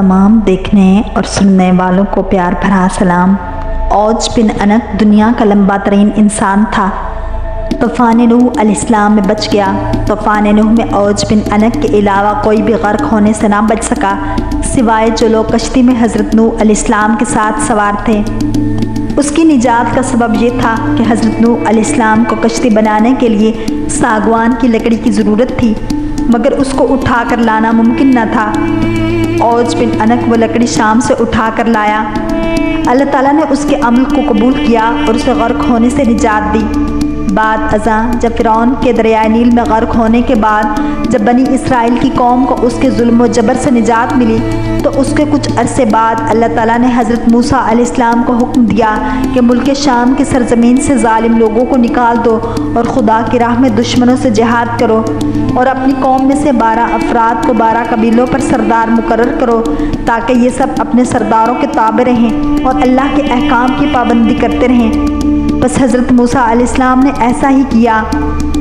तमाम देखने और सुनने वालों को प्यार भरा सलाम। औज बिन अनक दुनिया का लंबा तरीन इंसान था। तूफ़ान नूह अलैहिस्सलाम में बच गया। तूफ़ान नूह में औज बिन अनक के अलावा कोई भी गर्क होने से ना बच सका, सिवाय जो लोग कश्ती में हज़रत नूह अलैहिस्सलाम के साथ सवार थे। उसकी निजात का सबब ये था कि हज़रत नूह अलैहिस्सलाम को कश्ती बनाने के लिए सागवान की लकड़ी की ज़रूरत थी, मगर उसको उठा कर लाना मुमकिन न था। औज बिन अनक वो लकड़ी शाम से उठा कर लाया। अल्लाह ताला ने उसके अमल को कबूल किया और उसे गर्क होने से निजात दी। बाद अज़ां जब फ़िरौन के दरियाए नील में गर्क होने के बाद जब बनी इसराइल की कौम को उसके जुल्म व जबर से निजात मिली, तो उसके कुछ अरसे बाद अल्लाह ताला ने हज़रत मूसा अलैहिस्सलाम को हुक्म दिया कि मुल्क शाम की सरजमीन से ज़ालिम लोगों को निकाल दो और खुदा की राह में दुश्मनों से जिहाद करो और अपनी कौम में से 12 अफराद को 12 कबीलों पर सरदार मुकर्रर करो, ताकि ये सब अपने सरदारों के ताबे रहें और अल्लाह के अहकाम की पाबंदी करते रहें। बस हज़रत मूसा अलैहिस्सलाम ने ऐसा ही किया।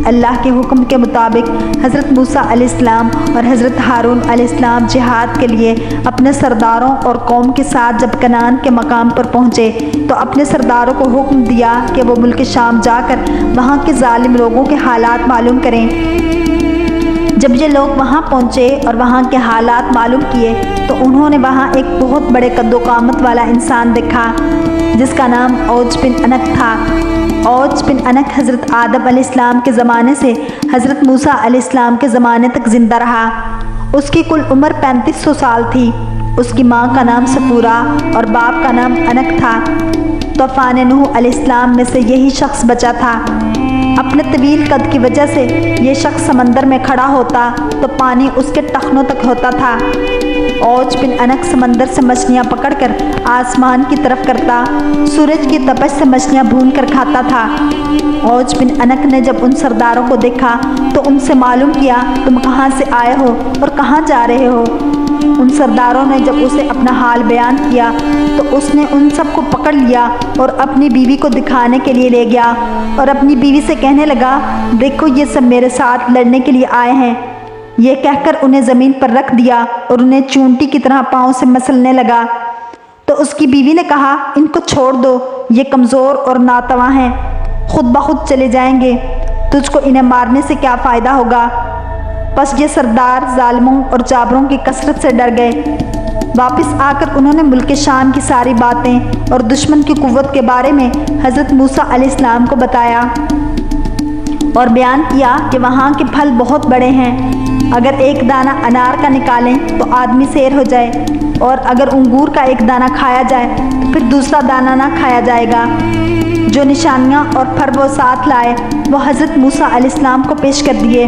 अल्लाह के हुक्म के मुताबिक हज़रत मूसा अलैहिस्सलाम और हज़रत हारून अलैहिस्सलाम जिहाद के लिए अपने सरदारों और कौम के साथ जब कनान के मकाम पर पहुँचे, तो अपने सरदारों को हुक्म दिया कि वो मुल्क शाम जाकर वहाँ के ज़ालिम लोगों के हालात मालूम करें। जब ये लोग वहाँ पहुँचे और वहाँ के हालात मालूम किए, तो उन्होंने वहाँ एक बहुत बड़े कद्दो कामत वाला इंसान देखा जिसका नाम औज बिन अनक था। औज बिन अनक हज़रत आदम अलैहिस्सलाम के ज़माने से हज़रत मूसा अलैहिस्सलाम के ज़माने तक ज़िंदा रहा। उसकी कुल उम्र 3500 साल थी। उसकी माँ का नाम सपूरा और बाप का नाम अनक था। तूफ़ान नूह अलैहिस्सलाम में से यही शख्स बचा था। अपने तवील कद की वजह से ये शख्स समंदर में खड़ा होता तो पानी उसके टखनों तक होता था। औज बिन अनक समंदर से मछलियाँ पकड़कर आसमान की तरफ करता, सूरज की तपश से मछलियाँ भून कर खाता था। औज बिन अनक ने जब उन सरदारों को देखा तो उनसे मालूम किया, तुम कहाँ से आए हो और कहाँ जा रहे हो। उन सरदारों ने जब उसे अपना हाल बयान किया तो उसने उन सबको पकड़ लिया और अपनी बीवी को दिखाने के लिए ले गया और अपनी बीवी से कहने लगा, देखो ये सब मेरे साथ लड़ने के लिए आए हैं। ये कहकर उन्हें ज़मीन पर रख दिया और उन्हें चूंटी की तरह पाँव से मसलने लगा। तो उसकी बीवी ने कहा, इनको छोड़ दो, ये कमज़ोर और नातवा हैं, खुद ब खुद चले जाएंगे, तुझको इन्हें मारने से क्या फ़ायदा होगा। बस ये सरदार जालिमों और जाबरों की कसरत से डर गए। वापस आकर उन्होंने मुल्क शाम की सारी बातें और दुश्मन की कुव्वत के बारे में हज़रत मूसा अलैहिस्सलाम को बताया और बयान किया कि वहाँ के फल बहुत बड़े हैं। अगर एक दाना अनार का निकालें तो आदमी सैर हो जाए, और अगर अंगूर का एक दाना खाया जाए तो फिर दूसरा दाना ना खाया जाएगा। जो निशानियाँ और फर वो साथ लाए वो हज़रत मूसा अलैहिस्सलाम को पेश कर दिए।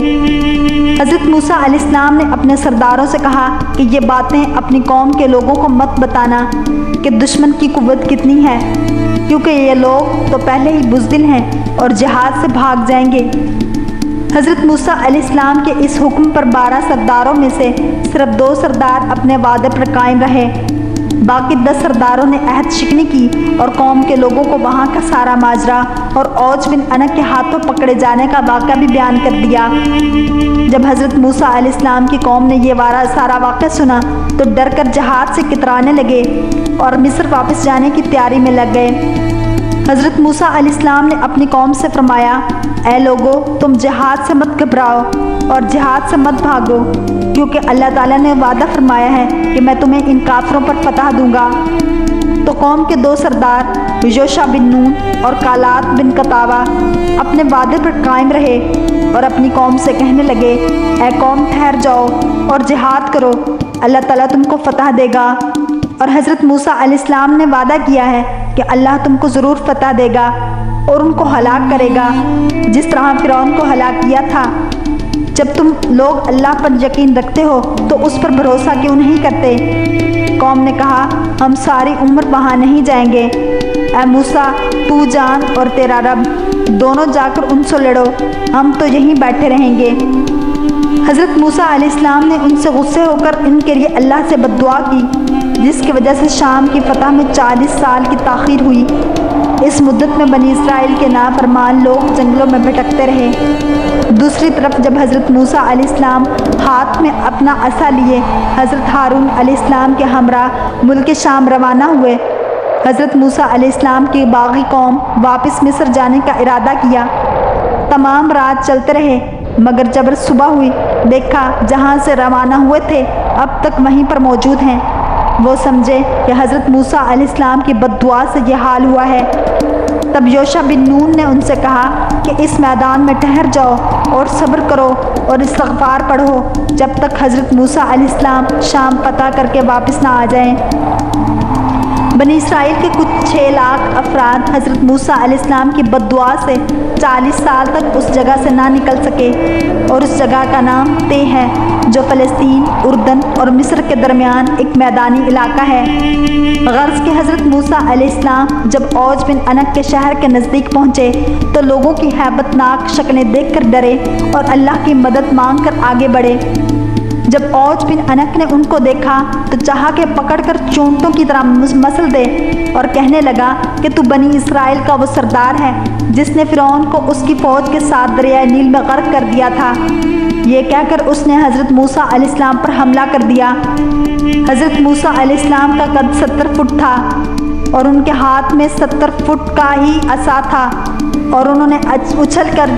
हज़रत मूसा अलैहिस्सलाम ने अपने सरदारों से कहा कि ये बातें अपनी कौम के लोगों को मत बताना कि दुश्मन की कुव्वत कितनी है, क्योंकि ये लोग तो पहले ही बुज़दिल हैं और जिहाद से भाग जाएंगे। हज़रत मूसा अलैहिस्सलाम के इस हुक्म पर 12 सरदारों में से सिर्फ 2 सरदार अपने वादे पर कायम रहे। बाकी 10 सरदारों ने अहद शिकनी की और कौम के लोगों को वहाँ का सारा माजरा और औज बिन अनक के हाथों पकड़े जाने का वाक़या भी बयान कर दिया। जब हज़रत मूसा अलैहिस्सलाम की कौम ने ये सारा वाक़या सुना तो डर कर जहाज़ से कितराने लगे और मिस्र वापस जाने की तैयारी में लग गए। हज़रत मूसा अलैहिस्सलाम ने अपनी कौम से फरमाया, ऐ लोगो, तुम जिहाद से मत घबराओ और जिहाद से मत भागो, क्योंकि अल्लाह ताला ने वादा फरमाया है कि मैं तुम्हें इन काफिरों पर फतह दूंगा। तो कौम के 2 सरदार योशा बिन नून और कालात बिन कतावा अपने वादे पर कायम रहे और अपनी कौम से कहने लगे, ऐ कौम, ठहर जाओ और जिहाद करो, अल्लाह ताला तुमको फतह देगा। और हज़रत मूसा अलैहिस्सलाम ने वादा किया है कि अल्लाह तुमको ज़रूर फतह देगा और उनको हलाक करेगा, जिस तरह फ़िरौन को हलाक किया था। जब तुम लोग अल्लाह पर यकीन रखते हो तो उस पर भरोसा क्यों नहीं करते। कौम ने कहा, हम सारी उम्र वहाँ नहीं जाएंगे। ऐ मूसा, तू जान और तेरा रब दोनों जाकर उनसे लड़ो, हम तो यहीं बैठे रहेंगे। हज़रत मूसा अलैहिस्सलाम ने उनसे गुस्से होकर इनके लिए अल्लाह से बद्दुआ की, जिसकी वजह से शाम की फतह में 40 साल की ताख़ीर हुई। इस मुद्दत में बनी इसराइल के नाफरमान लोग जंगलों में भटकते रहे। دوسری طرف جب حضرت موسیٰ علیہ السلام ہاتھ میں اپنا عصا لیے حضرت ہارون علیہ السلام کے ہمراہ ملک شام روانہ ہوئے، حضرت موسیٰ علیہ السلام کی باغی قوم واپس مصر جانے کا ارادہ کیا۔ تمام رات چلتے رہے، مگر جب صبح ہوئی دیکھا جہاں سے روانہ ہوئے تھے اب تک وہیں پر موجود ہیں۔ وہ سمجھے کہ حضرت موسیٰ علیہ السلام کی بد دعا سے یہ حال ہوا ہے۔ تب یوشع بن نون نے ان سے کہا کہ اس میدان میں ٹھہر جاؤ اور صبر کرو اور استغفار پڑھو جب تک حضرت موسیٰ علیہ السلام شام فتح کر کے واپس نہ آ جائیں۔ بنی اسرائیل کے کچھ 6 لاکھ افراد حضرت موسیٰ علیہ السلام کی بد دعا سے 40 سال تک اس جگہ سے نہ نکل سکے، اور اس جگہ کا نام طے ہے جو فلسطین، اردن اور مصر کے درمیان ایک میدانی علاقہ ہے۔ غرض کہ حضرت موسیٰ علیہ السلام جب اوج بن عنق کے شہر کے نزدیک پہنچے تو لوگوں کی ہیبت ناک شکلیں دیکھ کر ڈرے اور اللہ کی مدد مانگ کر آگے بڑھے۔ جب اوج بن عنق نے ان کو دیکھا تو چاہا کہ پکڑ کر چونٹوں کی طرح مسل دے، اور کہنے لگا کہ تو بنی اسرائیل کا وہ سردار ہے جس نے فرعون کو اس کی فوج کے ساتھ دریائے نیل میں غرق کر دیا تھا۔ یہ کہہ کر اس نے حضرت موسیٰ علیہ السلام پر حملہ کر دیا۔ حضرت موسیٰ علیہ السلام کا قد 70 فٹ تھا اور ان کے ہاتھ میں 70 فٹ کا ہی عصا تھا، اور انہوں نے اچھل کر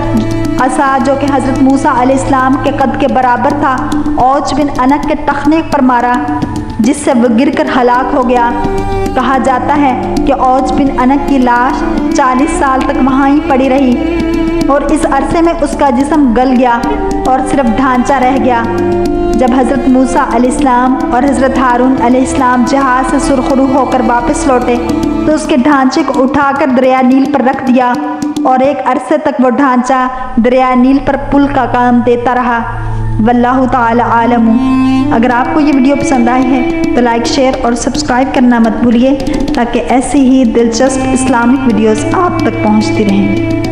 عصا جو کہ حضرت موسیٰ علیہ السلام کے قد کے برابر تھا اوج بن عنق کے ٹخنے پر مارا، جس سے وہ گر کر ہلاک ہو گیا۔ کہا جاتا ہے کہ اوج بن عنق کی لاش 40 سال تک وہاں ہی پڑی رہی، اور اس عرصے میں اس کا جسم گل گیا اور صرف ڈھانچہ رہ گیا۔ جب حضرت موسیٰ علیہ السلام اور حضرت ہارون علیہ السلام جہاز سے سرخرو ہو کر واپس لوٹے تو اس کے ڈھانچے کو اٹھا کر دریا نیل پر رکھ دیا، اور ایک عرصے تک وہ ڈھانچہ دریا نیل پر پل کا کام دیتا رہا۔ واللہ تعالی عالم۔ اگر آپ کو یہ ویڈیو پسند آئی ہے تو لائک، شیئر اور سبسکرائب کرنا مت بھولیے تاکہ ایسی ہی دلچسپ اسلامک ویڈیوز آپ تک پہنچتی رہیں۔